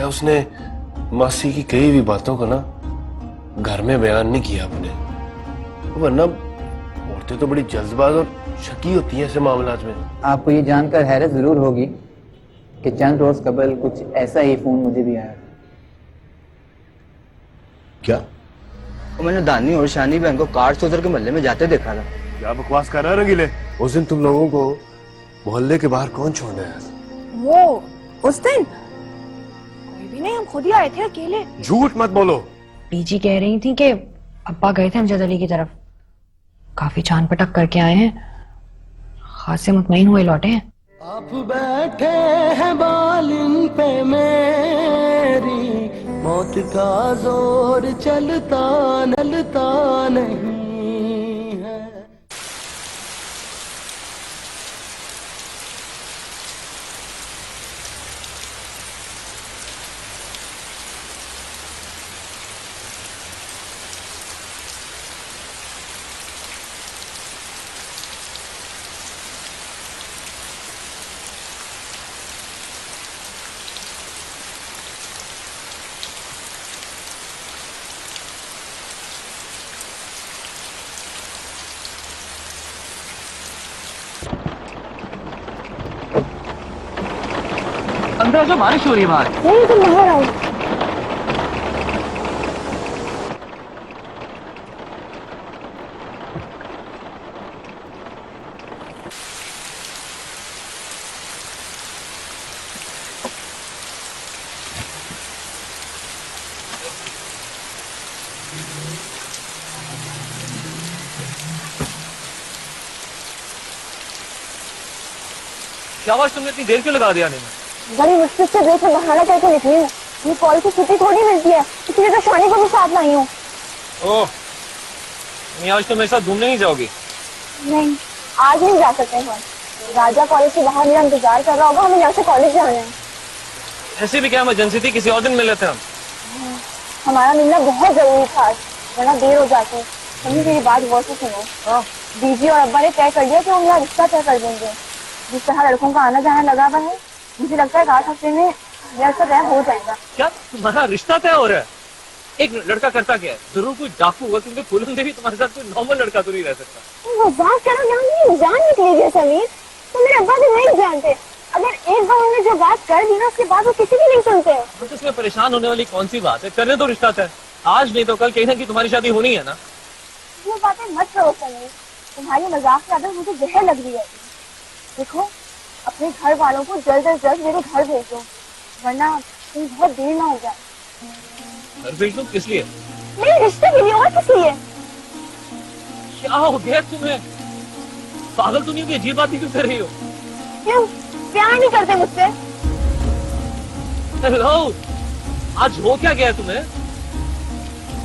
उसने मासी की कई भी बातों को ना घर में बयान नहीं किया अपने, वरना औरतें तो बड़ी जल्दबाज और शकी होती हैं ऐसे मामलात में। आपको ये जानकर हैरत जरूर होगी कि चंद रोज कबल कुछ ऐसा ही फोन मुझे भी आया। क्या? और मैंने दानी और शानी बहन को कार से उतर के मोहल्ले में जाते देखा था। क्या बकवास कर रहा है रंगीले? उस दिन तुम लोगों को मोहल्ले के बाहर कौन छोड़ने आया? वो उस दिन कोई भी नहीं, हम खुद ही आए थे अकेले। झूठ मत बोलो। पीजी कह रही थी कि अब्बा गए थे अमजद अली की तरफ, काफी छान पटक करके आए हैं, खासे मुतमईन हुए लौटे हैं। आप बैठे हैं बालिन पे मेरी, मौत का जोर चलता नलता नहीं है। अंदर जो बारिश हो रही है बाहर। नहीं, तुम बाहर आओ। क्या आवाज तुमने इतनी देर क्यों लगा दिया? नहीं बड़ी मुश्किल से ब्रेक में बहाना करके निकली हूँ। ये कॉल की छुट्टी थोड़ी मिलती है, इसलिए तो शानी को भी साथ लाई हूँ। ओह, आज तो मेरे साथ घूमने नहीं जाओगी? नहीं, आज नहीं जा सकते हम। राजा कॉलेज से बाहर मेरा इंतजार कर रहा होगा, हमें यहाँ से कॉलेज जाना है। ऐसे भी क्या इमरजेंसी थी, किसी और दिन मिल लेते हम। हमारा मिलना बहुत जरूरी था, वरना देर हो जाती। तुम मेरी बात गौर से सुनो। बीजी और अब्बा ने तय कर दिया कि हम मेरा रिश्ता तय कर देंगे। जिस तरह लड़कों का आना जाना लगा हुआ है, मुझे लगता है 8 हफ्ते में मेरा रिश्ता तय हो जाएगा। क्या तुम्हारा रिश्ता तय हो रहा है? एक लड़का करता क्या है? जरूर कोई डाकू होगा, क्योंकि फूलन देवी तुम्हारे साथ कोई नॉर्मल लड़का तो नहीं रह सकता। वो बात करो, यहाँ मेरी जान निकली है समीर। तुम मेरे अब्बा से नहीं जानते। अगर एक बार उन्होंने जो बात कर दी ना, उसके बाद वो किसी की नहीं सुनते। तो इसमें परेशान होने वाली कौन सी बात है? करने तो रिश्ता तय, आज नहीं तो कल कहीं ना कहीं तुम्हारी शादी होनी है ना। ये बातें मत करो समीर, तुम्हारी मजाक की आदत मुझे जहर लग रही है। देखो, अपने घर वालों को जल्द से जल्द मेरे घर भेजो, वरना कहीं बहुत देर ना हो जाए। घर भेज दो? किस लिए? मेरे रिश्ते के लिए, और किस लिए? क्या हो गया तुम्हें? पागल तो नहीं हो? अजीब बात क्यों कर रही हो? क्यों, प्यार नहीं करते मुझसे? हेलो, आज हो क्या गया तुम्हें?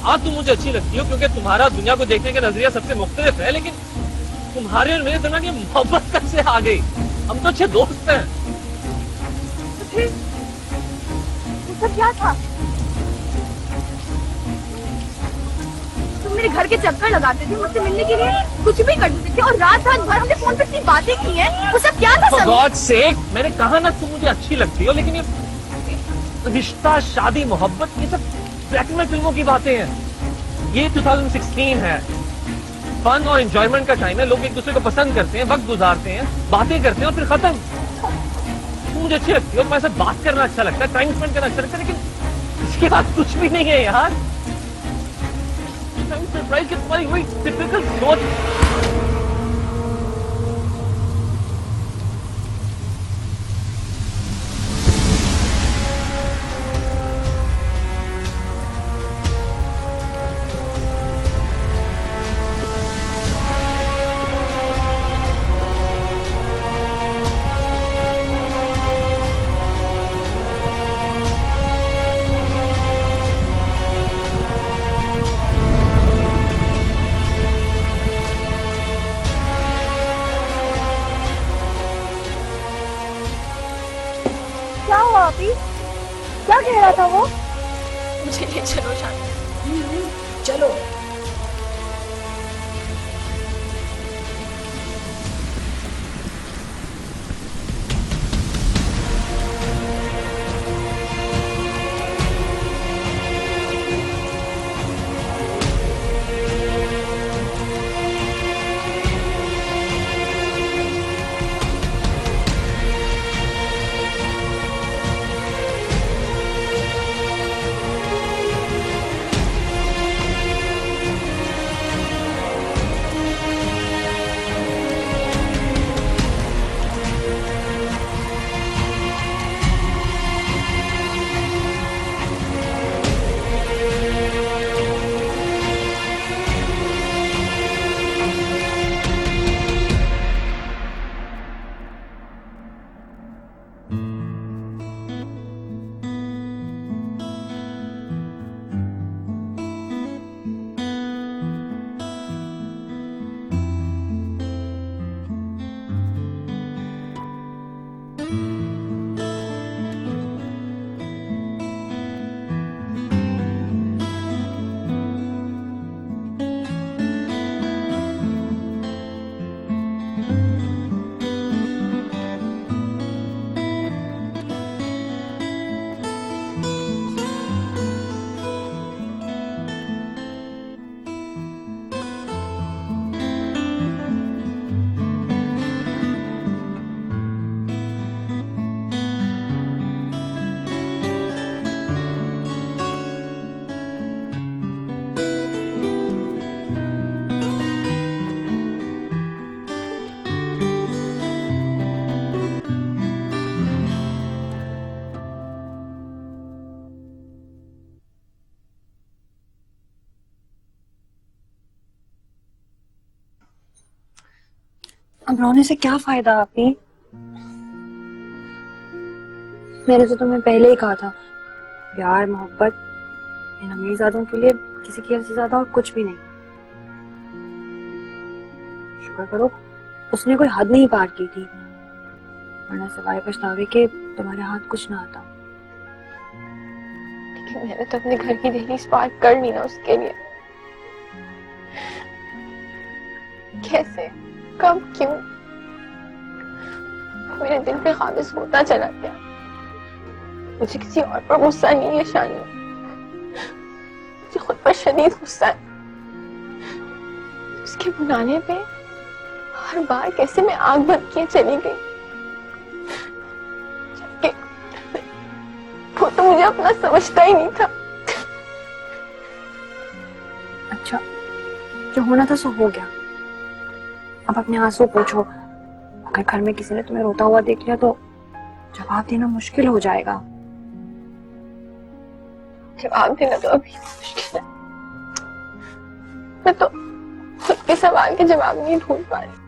आज तुम मुझे अच्छी लगती हो क्योंकि तुम्हारा दुनिया को देखने का नजरिया सबसे मुख्तलिफ है, लेकिन तुम्हारे और मेरे दरमियान ये मोहब्बत कब से आ गई? हम तो अच्छे दोस्त हैं। तो क्या था? तुम मेरे घर के चक्कर लगाते थे, मुझसे मिलने के लिए कुछ भी कर देते थे, और रात रात भर हमने फोन पर इतनी बातें की हैं। वो सब क्या था? For God's sake, मैंने कहा ना तुम मुझे अच्छी लगती हो, लेकिन ये रिश्ता, शादी, मोहब्बत, ये सब ब्लैक एंड व्हाइट फिल्मों की बातें हैं। ये 2016 है, फन और एंजॉयमेंट का टाइम है। लोग एक दूसरे को पसंद करते हैं, वक्त गुजारते हैं, बातें करते हैं और फिर खत्म। तुम मुझे अच्छी लगती हो, तुम्हारे साथ बात करना अच्छा लगता है, टाइम स्पेंड करना अच्छा लगता है, लेकिन इसके बाद कुछ भी नहीं है यार। सरप्राइज की तुम्हारी वही टिपिकल सोच। क्या हुआ अभी? क्या कह रहा था वो? मुझे ले चलो शादी। चलो। अब रोने से क्या फायदा आपी? मैंने तो तुम्हें पहले ही कहा था, प्यार मोहब्बत इन अमीरजादों के लिए किसी की से ज्यादा और कुछ भी नहीं। शुक्र करो उसने कोई हद नहीं पार की थी, वरना सिवाय पछतावे के तुम्हारे हाथ कुछ ना आता। लेकिन मैंने तो अपने घर की दहलीज पार कर ली ना उसके लिए। कैसे, कब, क्यों? मेरे दिल पे काबिज होता चला गया। मुझे किसी और पर गुस्सा नहीं है शानी, मुझे खुद पर शदीद गुस्सा है। उसके बुलाने पे हर बार कैसे मैं आग बंद किए चली गई, जबकि वो तो मुझे अपना समझता ही नहीं था। अच्छा, जो होना था सो हो गया। अब अपने आंसू पोंछो। अगर घर में किसी ने तुम्हें रोता हुआ देख लिया तो जवाब देना मुश्किल हो जाएगा। जवाब देना तो अभी मुश्किल है। मैं तो खुद के सवाल के जवाब नहीं ढूंढ पा रही।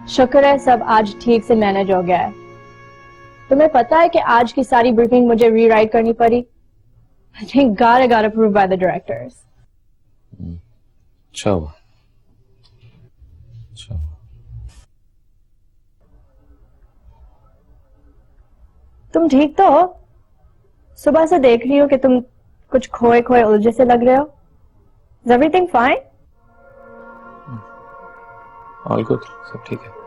शुक्र है सब आज ठीक से मैनेज हो गया है। तुम्हें पता है कि आज की सारी ब्रीफिंग मुझे रीराइट करनी पड़ी। I think got approved by the directors. अच्छा हुआ, अच्छा हुआ। तुम ठीक तो हो? सुबह से देख रही हो कि तुम कुछ खोए खोए उलझे से लग रहे हो। Is everything fine? All good, सब ठीक है।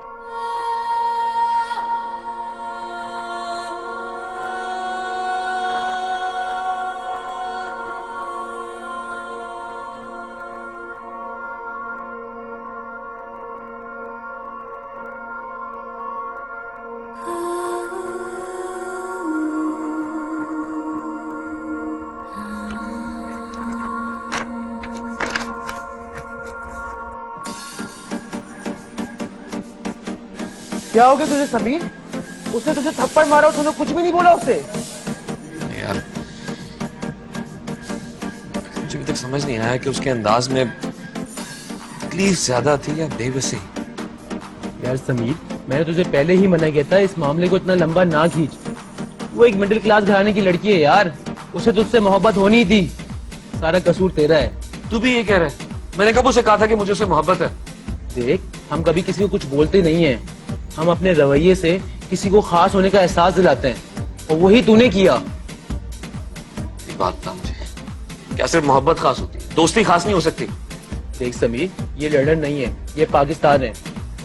क्या हो गया तुझे समीर? उसने तुझे थप्पड़ मारा और तूने कुछ भी नहीं बोला उससे? यार मुझे अभी तक समझ नहीं आया कि उसके अंदाज में तकलीफ ज्यादा थी या बेबसी। यार समीर, मैंने तुझे पहले ही मना किया था इस मामले को इतना लंबा ना खींच। वो एक मिडिल क्लास घराने की लड़की है यार, उसे तुझसे मोहब्बत होनी थी। सारा कसूर तेरा है। तू भी ये कह रहा है? मैंने कब उसे कहा था कि मुझे उससे मोहब्बत है? देख, हम कभी किसी को कुछ बोलते नहीं है, हम अपने रवैये से किसी को खास होने का एहसास दिलाते हैं, और वही तूने किया। ये बात था मुझे, क्या सिर्फ मोहब्बत खास होती है, दोस्ती खास नहीं हो सकती? देख समीर, ये लंदन नहीं है, ये पाकिस्तान है,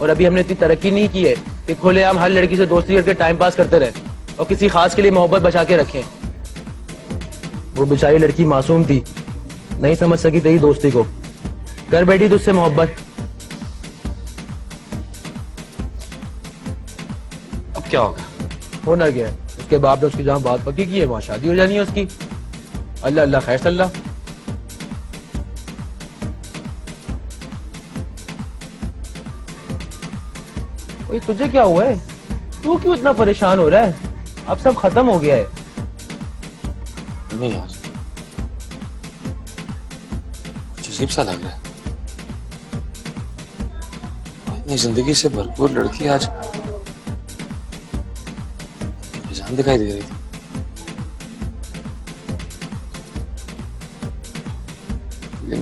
और अभी हमने इतनी तरक्की नहीं की है कि खुलेआम हर लड़की से दोस्ती करके टाइम पास करते रहे और किसी खास के लिए मोहब्बत बचा के रखें। वो बेचारी लड़की मासूम थी, नहीं समझ सकी तेरी दोस्ती को, कर बैठी तुझसे मोहब्बत। अब क्या होगा? होना गया है, उसके बाप ने उसकी जहां बात पक्की की है वहां शादी हो जानी है उसकी। अल्लाह अल्लाह खैर सल्लाह। ओए तुझे क्या हुआ है? तू क्यों इतना परेशान हो रहा है? अब सब खत्म हो गया है। नहीं यार, कुछ अजीब सा लग रहा है। इतनी जिंदगी से भरपूर लड़की आज बेजान दिखाई दे रही थी।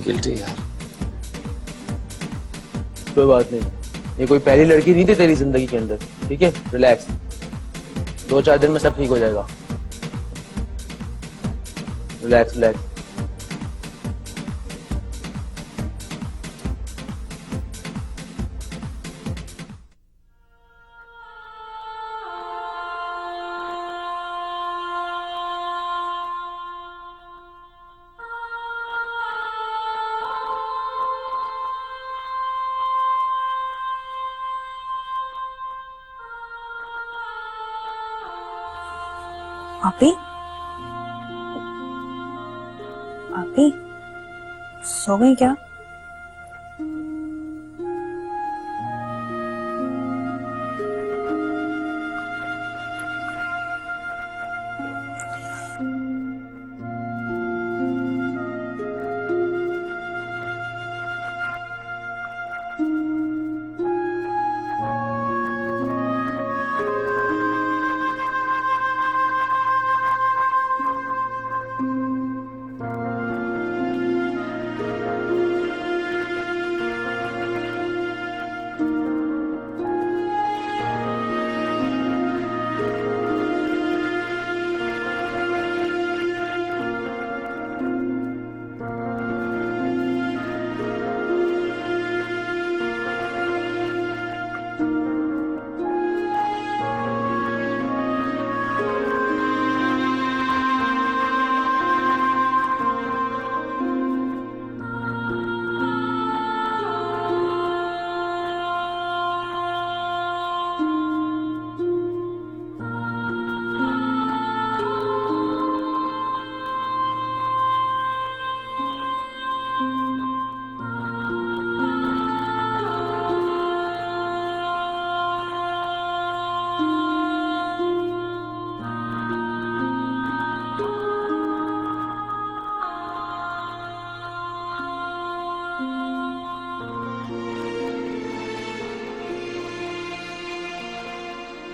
गिल्टी यार। कोई बात नहीं, ये कोई पहली लड़की नहीं थी तेरी जिंदगी के अंदर, ठीक है? रिलैक्स, 2-4 दिन में सब ठीक हो जाएगा। Relax relax. आपी, आपी सो गई क्या?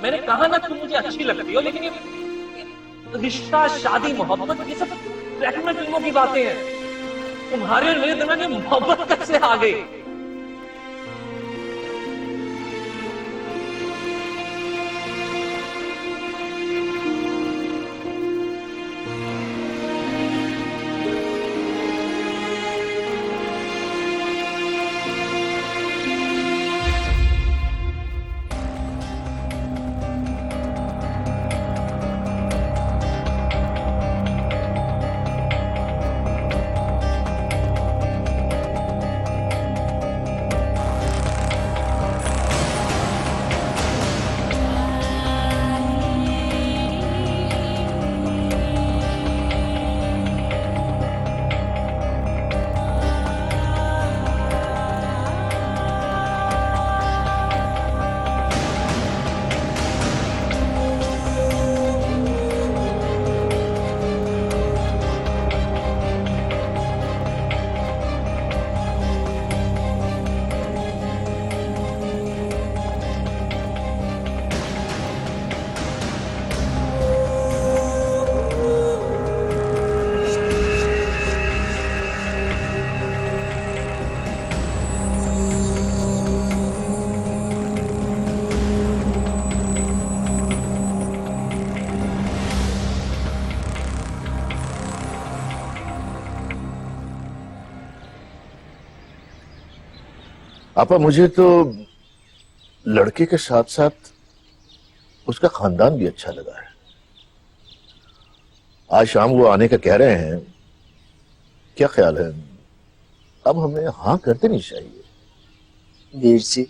मैंने कहा ना तुम मुझे अच्छी लगती हो, लेकिन ये रिश्ता, शादी, मोहब्बत, ये सब ब्लैक एंड फिल्मों की बातें हैं। तुम्हारे और मेरे दरमियान ये मोहब्बत कब से आ गई? आपा, मुझे तो लड़के के साथ साथ उसका खानदान भी अच्छा लगा है। आज शाम वो आने का कह रहे हैं, क्या ख्याल है? अब हमें हाँ कर देनी चाहिए। वीर जी,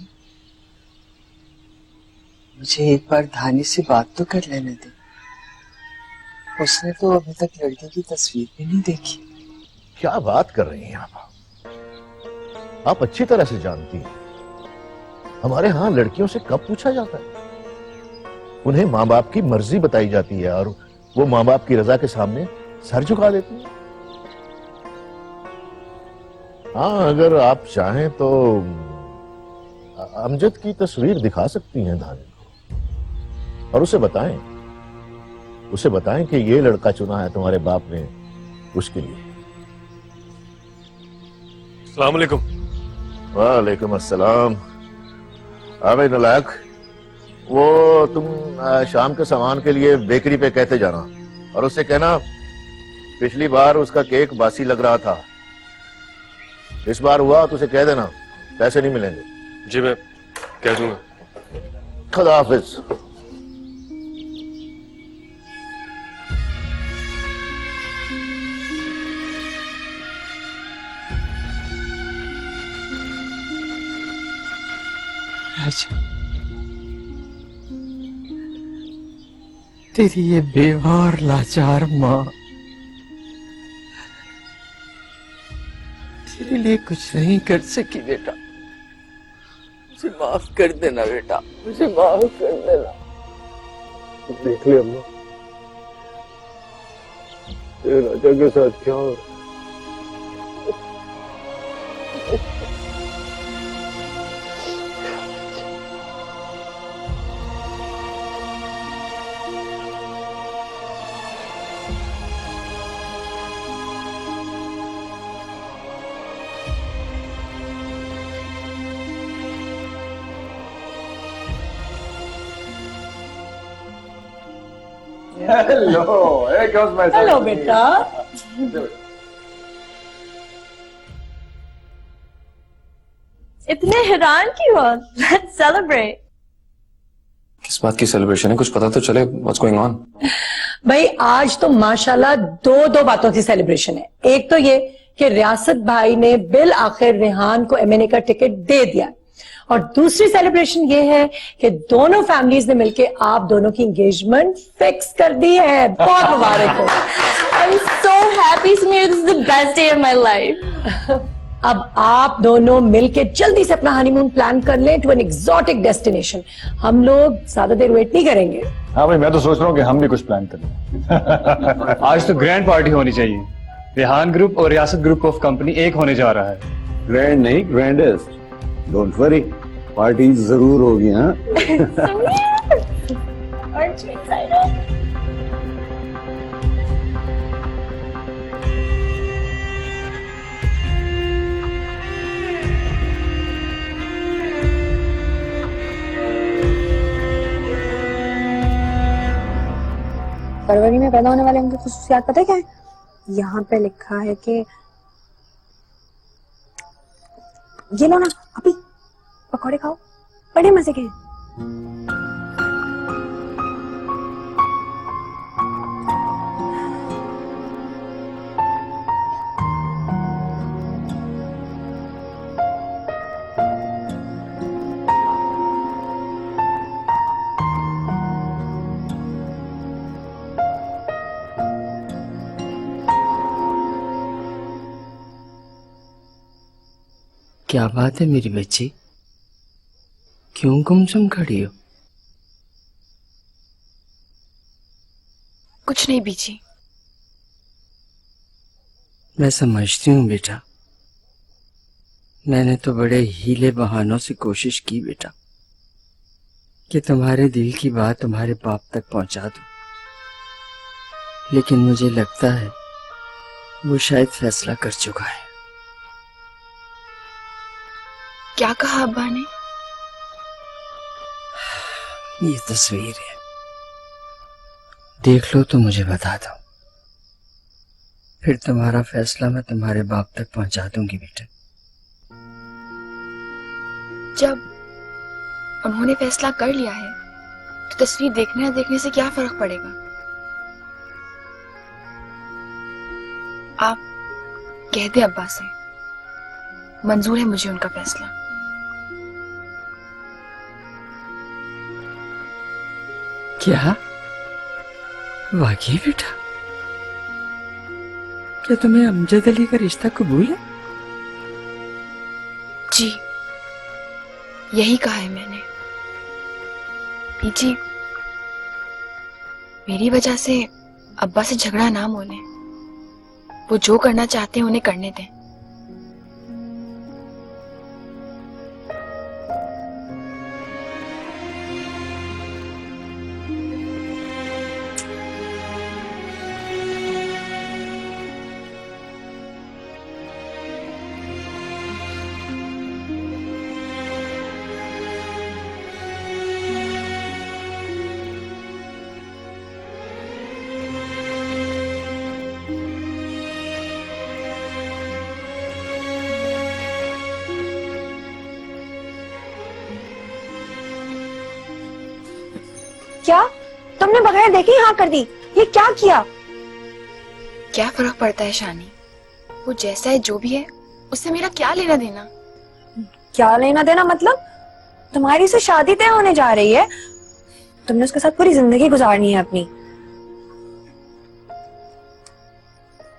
मुझे एक बार धानी से बात तो कर लेने दे। उसने तो अभी तक लड़के की तस्वीर भी नहीं देखी। क्या बात कर रही हैं आप अच्छी तरह से जानती हैं हमारे यहाँ लड़कियों से कब पूछा जाता है। उन्हें माँ बाप की मर्जी बताई जाती है और वो माँ बाप की रजा के सामने सर झुका देती है। हाँ, अगर आप चाहें तो अमजद की तस्वीर दिखा सकती हैं धानी को और उसे बताएं कि ये लड़का चुना है तुम्हारे बाप ने उसके लिए। अस्सलाम वालेकुम। वालेकुम अस्सलाम। अबे नलायक, वो तुम शाम के सामान के लिए बेकरी पे कहते जाना और उससे कहना पिछली बार उसका केक बासी लग रहा था, इस बार हुआ तो उसे कह देना पैसे नहीं मिलेंगे। जी मैं कह दूंगा। खुदा हाफिज। तेरी ये बेवा और लाचार माँ तेरे लिए कुछ नहीं कर सकी बेटा। मुझे माफ कर देना बेटा, मुझे माफ कर देना। देख ले अम्मा, तेरे राजा के साथ क्या हो। हेलो बेटा। इतने हैरान क्यों हो? Let's celebrate. किस बात की सेलिब्रेशन है? कुछ पता तो चले व्हाट्स गोइंग ऑन। भाई आज तो माशाल्लाह दो बातों की सेलिब्रेशन है। एक तो ये कि रियासत भाई ने बिल आखिर रेहान को एमएनए का टिकट दे दिया और दूसरी सेलिब्रेशन ये है कि दोनों फैमिलीज ने मिलकर आप दोनों की एंगेजमेंट फिक्स कर दी है। बहुत मुबारक हो। I'm so happy, Samir. This is the best day of my life. अब आप दोनों मिलके जल्दी से अपना हनीमून प्लान कर लें टू एन एक्सोटिक डेस्टिनेशन। हम लोग ज्यादा देर वेट नहीं करेंगे। हाँ भाई, मैं तो सोच रहा हूँ कि हम भी कुछ प्लान करें। आज तो ग्रैंड पार्टी होनी चाहिए। रेहान ग्रुप और रियासत ग्रुप ऑफ कंपनी एक होने जा रहा है। ग्रैंड नहीं, ग्रैंडेस्ट। डोंट वरी, पार्टी जरूर होगी। हाँ Samir! फरवरी में पैदा होने वाले उनकी खुसूसियात पता है क्या है? यहाँ पे लिखा है कि ये लो ना अभी पकौड़े खाओ, बड़े मजे के हैं। क्या बात है मेरी बच्ची, क्यों गुमसुम खड़ी हो? कुछ नहीं बीजी। मैं समझती हूँ बेटा, मैंने तो बड़े हीले बहानों से कोशिश की बेटा कि तुम्हारे दिल की बात तुम्हारे बाप तक पहुंचा दूं, लेकिन मुझे लगता है वो शायद फैसला कर चुका है। क्या कहा अब्बा ने? ये तस्वीर है, देख लो तो मुझे बता दो, फिर तुम्हारा फैसला मैं तुम्हारे बाप तक पहुंचा दूंगी बेटा। जब उन्होंने फैसला कर लिया है तो तस्वीर देखने या देखने से क्या फर्क पड़ेगा? आप कह दे अब्बा से, मंजूर है मुझे उनका फैसला। क्या वाकई बेटा, क्या तुम्हें अमजद अली का रिश्ता कबूल है? जी, यही कहा है मैंने। पीजी, मेरी वजह से अब्बा से झगड़ा ना मोले, वो जो करना चाहते हैं उन्हें करने दें। क्या तुमने बगैर देखे हाँ कर दी? ये क्या किया? क्या फर्क पड़ता है शानी, वो जैसा है जो भी है उससे मेरा क्या लेना देना? क्या लेना देना मतलब? तुम्हारी से शादी तय होने जा रही है, तुमने उसके साथ पूरी जिंदगी गुजारनी है अपनी।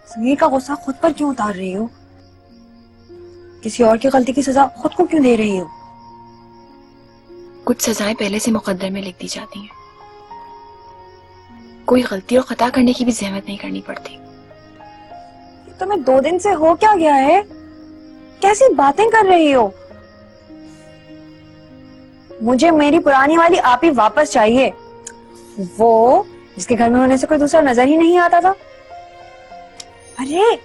समीर का गुस्सा खुद पर क्यों उतार रही हो? किसी और की गलती की सजा खुद को क्यों दे रही हो? कुछ सजाएं पहले से मुकद्दर में लिख दी जाती हैं, कोई गलती और खता करने की भी जहमत नहीं करनी पड़ती। तुम्हें 2 दिन से हो क्या गया है? कैसी बातें कर रही हो? मुझे मेरी पुरानी वाली आप ही वापस चाहिए, वो जिसके घर में होने से कोई दूसरा नजर ही नहीं आता था। अरे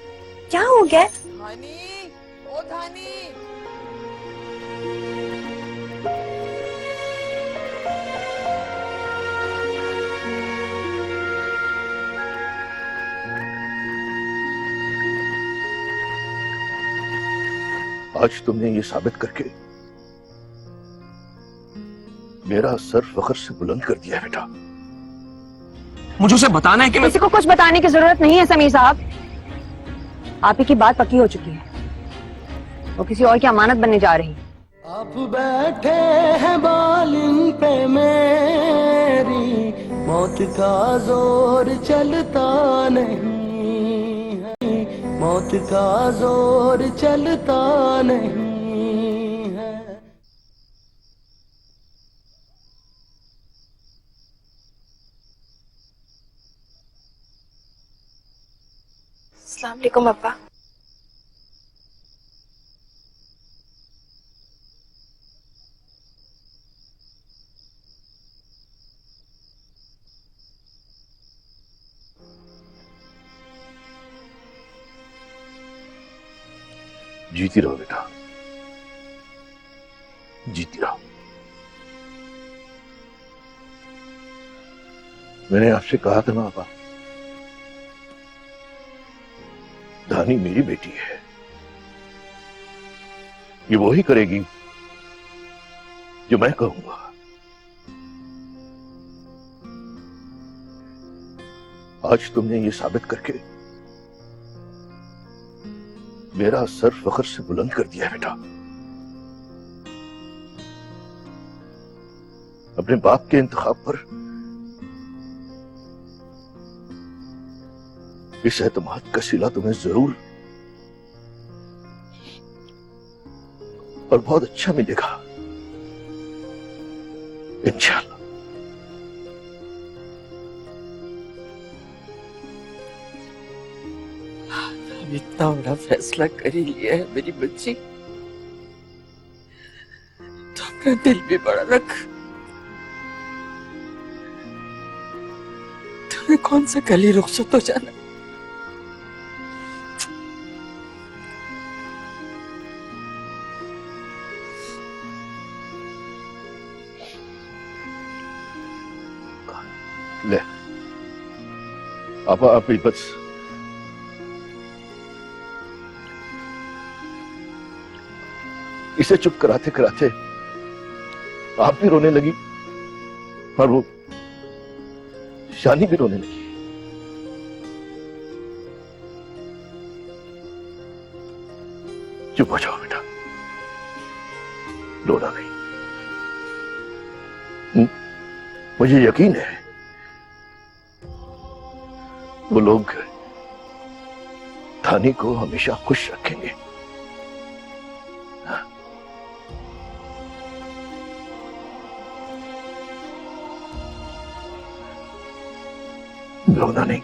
क्या हो गया? धानी, ओ धानी। आज तुमने ये साबित करके मेरा सर फख्र से बुलंद कर दिया है बेटा। मुझे उसे बताना है कि मैं... किसी को कुछ बताने की जरूरत नहीं है समीर साहब, आप ही की बात पक्की हो चुकी है, वो किसी और की अमानत बनने जा रही है। आप बैठे हैं बालिन पे मेरी, मौत का जोर चलता नहीं है, मौत का जोर चलता नहीं है। अस्सलाम वालेकुम अब्बा। जीती रहो बेटा, जीती रहो। मैंने आपसे कहा था ना पापा, शानी मेरी बेटी है, ये वो ही करेगी जो मैं कहूंगा। आज तुमने ये साबित करके मेरा सर फख्र से बुलंद कर दिया है बेटा। अपने बाप के इंतखाब पर इस एतमाद का सिला तुम्हें जरूर और बहुत अच्छा मिलेगा इंशाअल्लाह। इतना बड़ा फैसला कर ही लिया है मेरी बच्ची, तो अपना दिल भी बड़ा रख। तुम्हें कौन सा गली रुखसत हो जाना। ले आपा, आप ही बस इसे चुप कराते कराते आप भी रोने लगी और वो शानी भी रोने लगी। चुप हो जाओ बेटा, रोना नहीं। मुझे यकीन है वो लोग धानी को हमेशा खुश रखेंगे। रोना नहीं।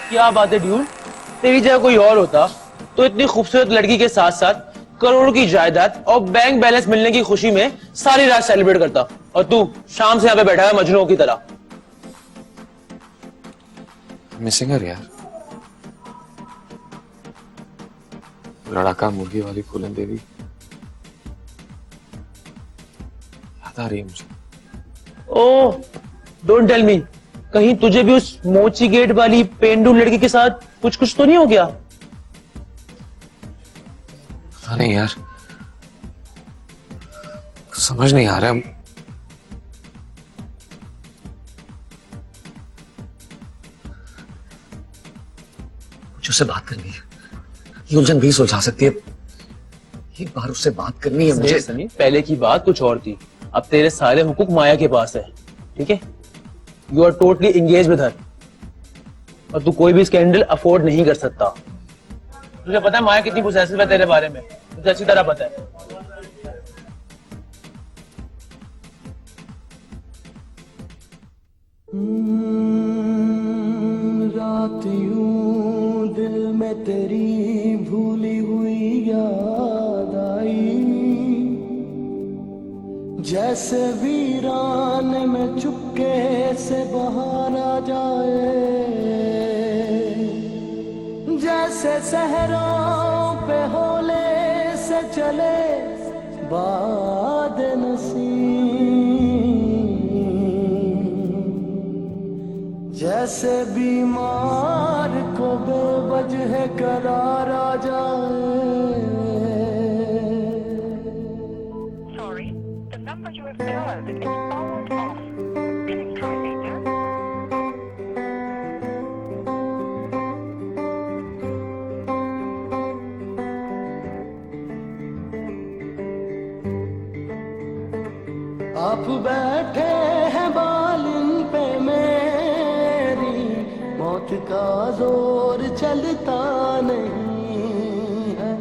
क्या बात है ड्यूड, तेरी जगह कोई और होता तो इतनी खूबसूरत लड़की के साथ साथ करोड़ों की जायदाद और बैंक बैलेंस मिलने की खुशी में सारी रात सेलिब्रेट करता, और तू शाम से यहाँ पे बैठा है मजनू की तरह। मिसिंग हर यार, लड़ाका मुर्गी वाली फूलन देवी याद आ रही है मुझे। ओह डोंट टेल मी, कहीं तुझे भी उस मोची गेट वाली पेंडू लड़की के साथ कुछ कुछ तो नहीं हो गया? हाँ नहीं यार, समझ नहीं आ रहा। मुझे उससे बात करनी है, ये उलझन भी सुलझा सकती है। एक बार उससे बात करनी है मुझे। सनी, पहले की बात कुछ और थी, अब तेरे सारे हुकूक माया के पास है, ठीक है? You are totally engage with her, और तू कोई भी स्कैंडल अफोर्ड नहीं कर सकता। तुझे पता है माया कितनी पोसेसिव है तेरे बारे में, तुझे अच्छी तरह पता है। रात यूं दिल में तेरी भूली हुई याद आई, जैसे वीरान में चुपके से बाहर आ जाए, जैसे सहराओं पे होले से चले बाद नसीम, जैसे बीमार को बेवजह करार आ जाए। आप बैठे हैं बालिन पे मेरी, मौत का जोर चलता नहीं है।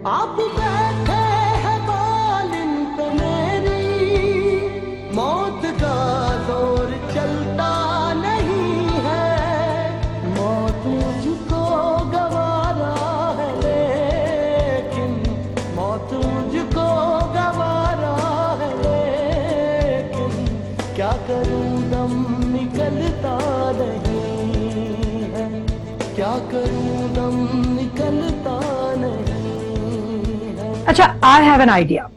आप बैठे हैं चलता नहीं है, मौत मुझको गवारा है, लेकिन मौत मुझको गवारा है, लेकिन क्या करूं दम निकलता नहीं है, क्या करूं दम निकलता नहीं है। अच्छा, आई हैव एन आइडिया,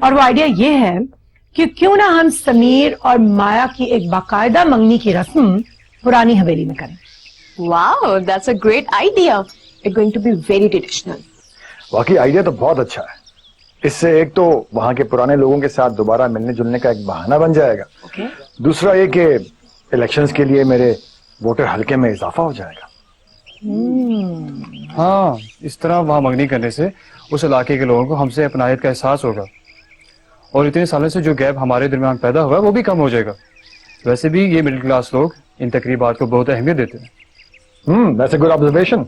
और वो आइडिया ये है कि क्यों ना हम समीर और माया की एक बाकायदा मंगनी की रस्म पुरानी हवेली में करें। Wow, that's a great idea. It's going to be very traditional. वाकई आइडिया तो बहुत अच्छा है। इससे एक तो वहां के पुराने लोगों के साथ दोबारा मिलने जुलने का एक बहाना बन जाएगा। दूसरा ये कि इलेक्शंस के लिए मेरे वोटर हल्के में इजाफा हो जाएगा। हाँ, इस तरह वहां मंगनी करने से उस इलाके के लोगों को हमसे अपनायत का एहसास होगा, और इतने सालों से जो गैप हमारे दरमियान पैदा हुआ वो भी कम हो जाएगा। वैसे भी ये मिडिल क्लास लोग इन तकरीबात को बहुत अहमियत देते हैं। That's a good observation.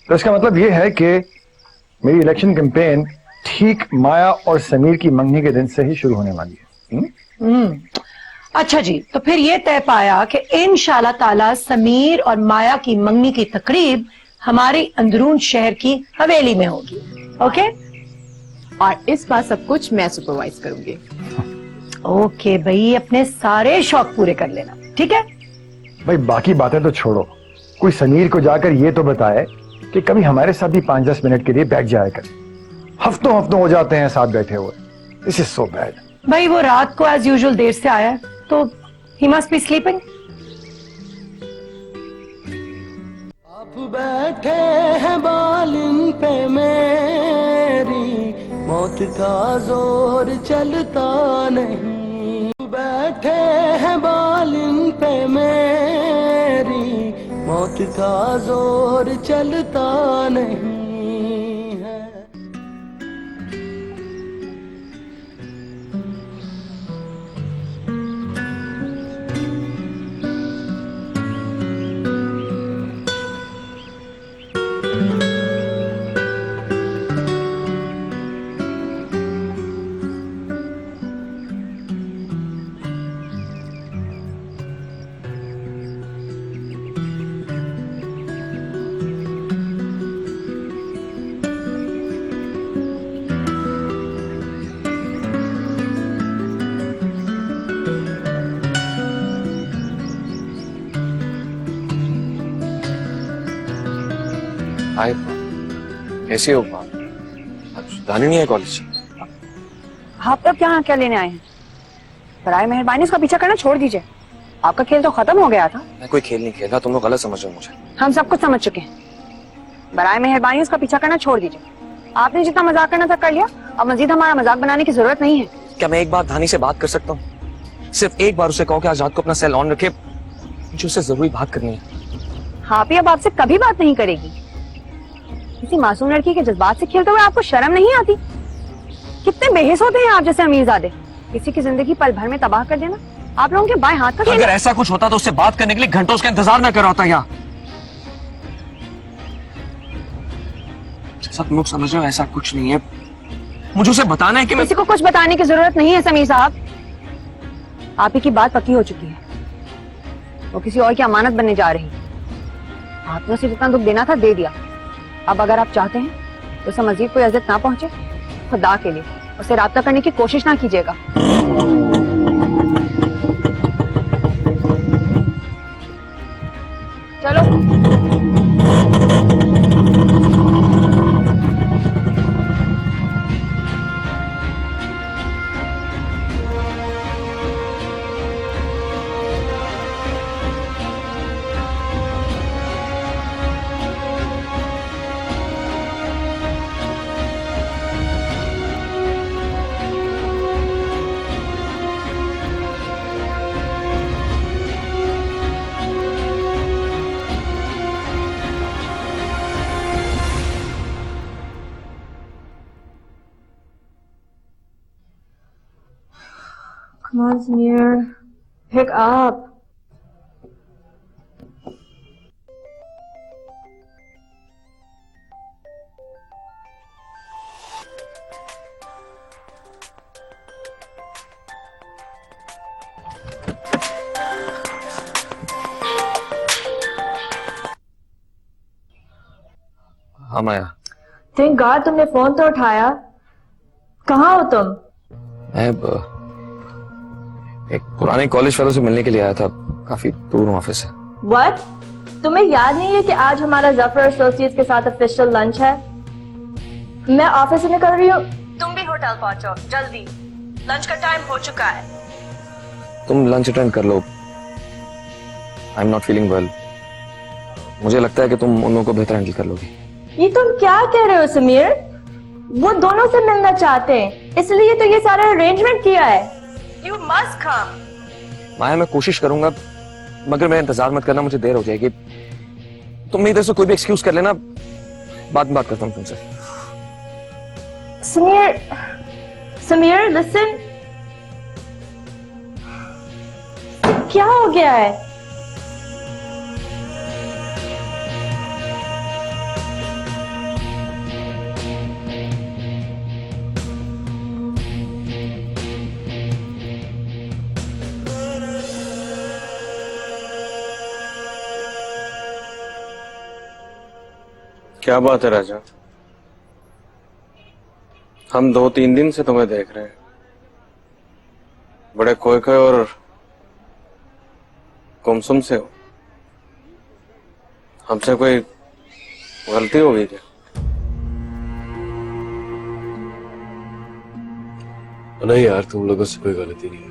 तो इसका मतलब ये है कि मेरी इलेक्शन कैंपेन ठीक माया और समीर की मंगनी के दिन से ही शुरू होने वाली है। अच्छा जी, तो फिर ये तय पाया कि इंशाल्लाह ताला समीर और माया की मंगनी की तकरीब हमारी अंदरून शहर की हवेली में होगी। ओके और इस बार सब कुछ मैं सुपरवाइज करूंगी। ओके भाई, अपने सारे शौक पूरे कर लेना, ठीक है? भाई बाकी बातें तो छोड़ो, कोई समीर को जाकर ये तो बताए कि कभी हमारे साथ भी 5-10 मिनट के लिए बैठ जाए कर। हफ्तों हफ्तों हो जाते हैं साथ बैठे हुए। This is so bad. भाई वो रात को एज यूजुअल देर से आया है, तो ही मस्ट बी स्लीपिंग। आप बैठे हैं बालिन पे मेरी, मौत का जोर चलता नहीं। बैठे हैं बालिन पे मेरी, मौत का जोर चलता नहीं है। हाय, कैसे हो? आज दानी नहीं है कॉलेज? आप तब यहाँ क्या लेने आए हैं? बराए मेहरबानी उसका पीछा करना छोड़ दीजिए। आपका खेल तो खत्म हो गया था। मैं कोई खेल नहीं खेला, तुम लोग गलत समझ रहे हो मुझे। हम सब कुछ समझ चुके हैं। बराए मेहरबानी उसका पीछा करना छोड़ दीजिए। आपने जितना मजाक करना था कर लिया, अब मजीद हमारा मजाक बनाने की जरूरत नहीं है। क्या मैं एक बार धानी से बात कर सकता हूँ? सिर्फ एक बार उसे कहो कि आज रात को अपना सेल ऑन रखे, मुझे उससे जरूरी बात करनी है। हाँ, अब आपसे कभी बात नहीं करेगी। किसी मासूम लड़की के जज्बात से खेलते हुए आपको शर्म नहीं आती? कितने बेहिस होते हैं आप जैसे अमीरजादे। किसी की जिंदगी पल भर में तबाह कर देना आप लोगों के बाएं हाथ का खेल अगर है। ऐसा कुछ होता तो उससे बात करने के लिए घंटों उसका इंतजार न कर होता। यहाँ जैसा तुम लोग समझ रहे हो ऐसा कुछ नहीं है। मुझे उसे बताना है कि मैं... किसी को कुछ बताने की जरूरत नहीं है समीर साहब। आप ही की बात पक्की हो चुकी है। वो किसी और की अमानत बनने जा रही। आपने उसे जितना दुख देना था दे दिया। अब अगर आप चाहते हैं तो उसे मजीद कोई अज़ियत ना पहुंचे, खुदा के लिए उसे राब्ता करने की कोशिश ना कीजिएगा। चलो। Come on, Samir. Pick up. हाँ माया, थैंक गॉड तुमने फोन तो उठाया। कहाँ हो तुम? मैं एक पुराने कॉलेज फेलो से मिलने के लिए आया था, काफी दूर हूँ ऑफिस से। व्हाट? तुम्हें याद नहीं है कि आज हमारा जफर एसोसिएट्स के साथ ऑफिशियल लंच है? मैं ऑफिस से निकल रही हूँ, तुम भी होटल पहुंचो जल्दी, लंच का टाइम हो चुका है। तुम लंच अटेंड कर लो। I am not feeling well. मुझे लगता है कि तुम उन लोगों को बेहतर हैंडल कर लोगी। ये तुम क्या कह रहे हो समीर? वो दोनों से मिलना चाहते हैं, इसलिए तो ये सारा अरेंजमेंट किया है। You must come. माया मैं कोशिश करूंगा, मगर मेरा इंतजार मत करना, मुझे देर हो जाएगी। तुम इधर से कोई भी एक्सक्यूज कर लेना, बाद में बात करता हूँ तुमसे। समीर, समीर लिसन, क्या हो गया है? क्या बात है राजा? हम 2-3 दिन से तुम्हें देख रहे हैं, बड़े खोए खोए और गुमसुम से हो। हमसे कोई गलती हो गई क्या? नहीं यार, तुम लोगों से कोई गलती नहीं है,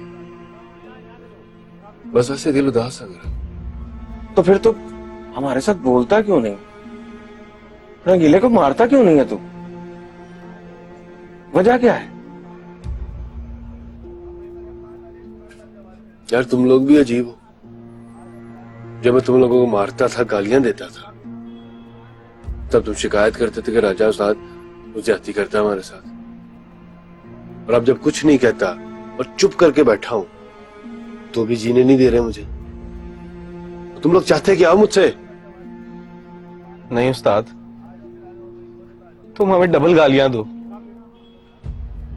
बस ऐसे दिल उदास है मेरा। तो फिर तो हमारे साथ बोलता क्यों नहीं? रंगीले को मारता क्यों नहीं है तू? वजह क्या है? यार तुम लोग भी अजीब हो। जब मैं तुम लोगों को मारता था, गालियां देता था, तब तुम शिकायत करते थे कि राजा उस्ताद ज्यादती करता है हमारे साथ। और अब जब कुछ नहीं कहता और चुप करके बैठा हूं, तो भी जीने नहीं दे रहे मुझे। तुम लोग चाहते क्या मुझसे? नहीं उस्ताद, तुम हमें डबल गालियां दो,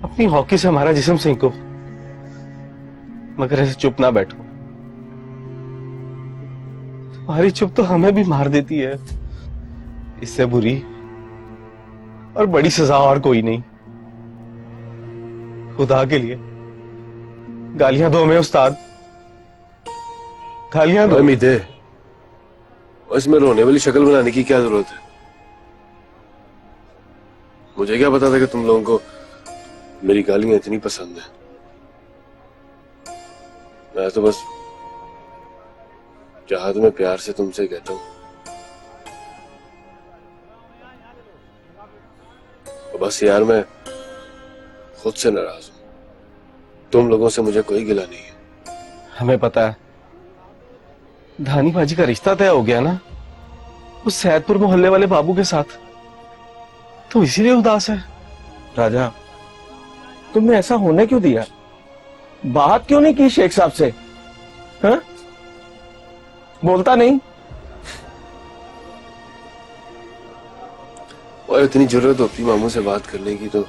अपनी हॉकी से हमारा जिस्म सेंको, मगर ऐसे चुप ना बैठो। तुम्हारी चुप तो हमें भी मार देती है। इससे बुरी और बड़ी सजा और कोई नहीं। खुदा के लिए गालियां दो हमें उस्ताद, गालियां दो। उम्मीद है, इसमें रोने वाली शक्ल बनाने की क्या जरूरत है? मुझे क्या पता था कि तुम लोगों को मेरी गालियां इतनी पसंद है। मैं तो बस चाहत में प्यार से तुमसे कहता हूं, तो बस यार मैं खुद से नाराज हूं। तुम लोगों से मुझे कोई गिला नहीं है। हमें पता है धानी बाजी का रिश्ता तय हो गया ना उस सैदपुर मोहल्ले वाले बाबू के साथ, तो इसीलिए उदास है। राजा, तुमने ऐसा होने क्यों दिया? बात क्यों नहीं की शेख साहब से? हाँ? बोलता नहीं? और इतनी जरूरत होती मामू से बात करने की तो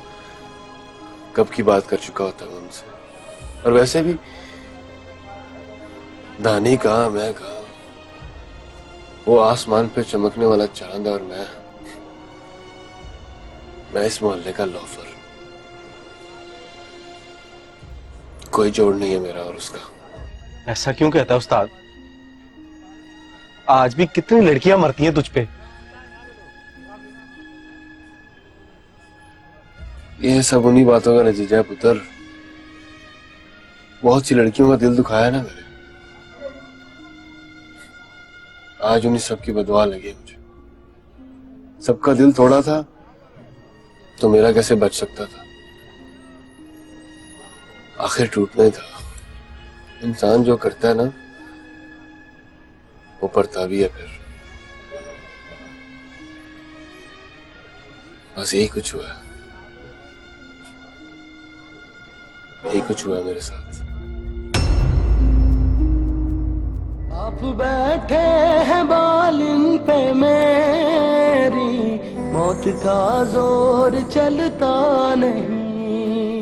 कब की बात कर चुका होता मैं उनसे। और वैसे भी दानी कहाँ, मैं कहाँ, वो आसमान पे चमकने वाला चांद और मैं इस मोहल्ले का लोफर। कोई जोड़ नहीं है मेरा और उसका। ऐसा क्यों कहता है उस्ताद? आज भी कितनी लड़कियां मरती हैं तुझ पे। ये सब उन्हीं बातों का नतीजा है पुत्र। बहुत सी लड़कियों का दिल दुखाया ना मैंने, आज उन्हीं सब की बदुआ लगी मुझे। सबका दिल तोड़ा था तो मेरा कैसे बच सकता था? आखिर टूटना ही था। इंसान जो करता है ना वो पड़ता भी है फिर। बस यही कुछ हुआ है, यही कुछ हुआ मेरे साथ। आप बैठे हैं बालिन पे मेरी, मौत का जोर चलता नहीं।